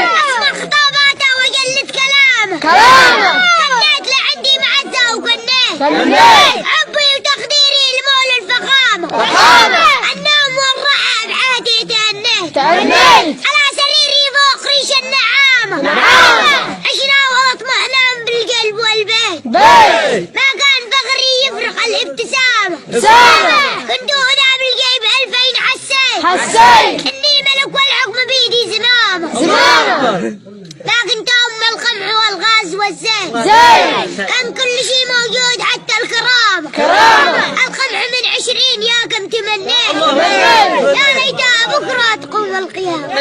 اسمع خطاباته وجلد كلامه كنيت لعندي معزة وكنيت حبي وتقديري لمولى الفخامة النوم والراحة بعادي تهنيت على سريري فوق ريش النعامة عشنا واطمئنا بالقلب والبيت ما كان فخري يفرق الابتسامة كنت هنا بالجيب 2000 حسيت اني ملك والحكم بيدي زمامة لكن ام القمح والغاز والزيت كان كل شيء موجود حتى الكرامة القمح من 20 يا كم تمنيت يا ليتها بكرة تقوم القيامة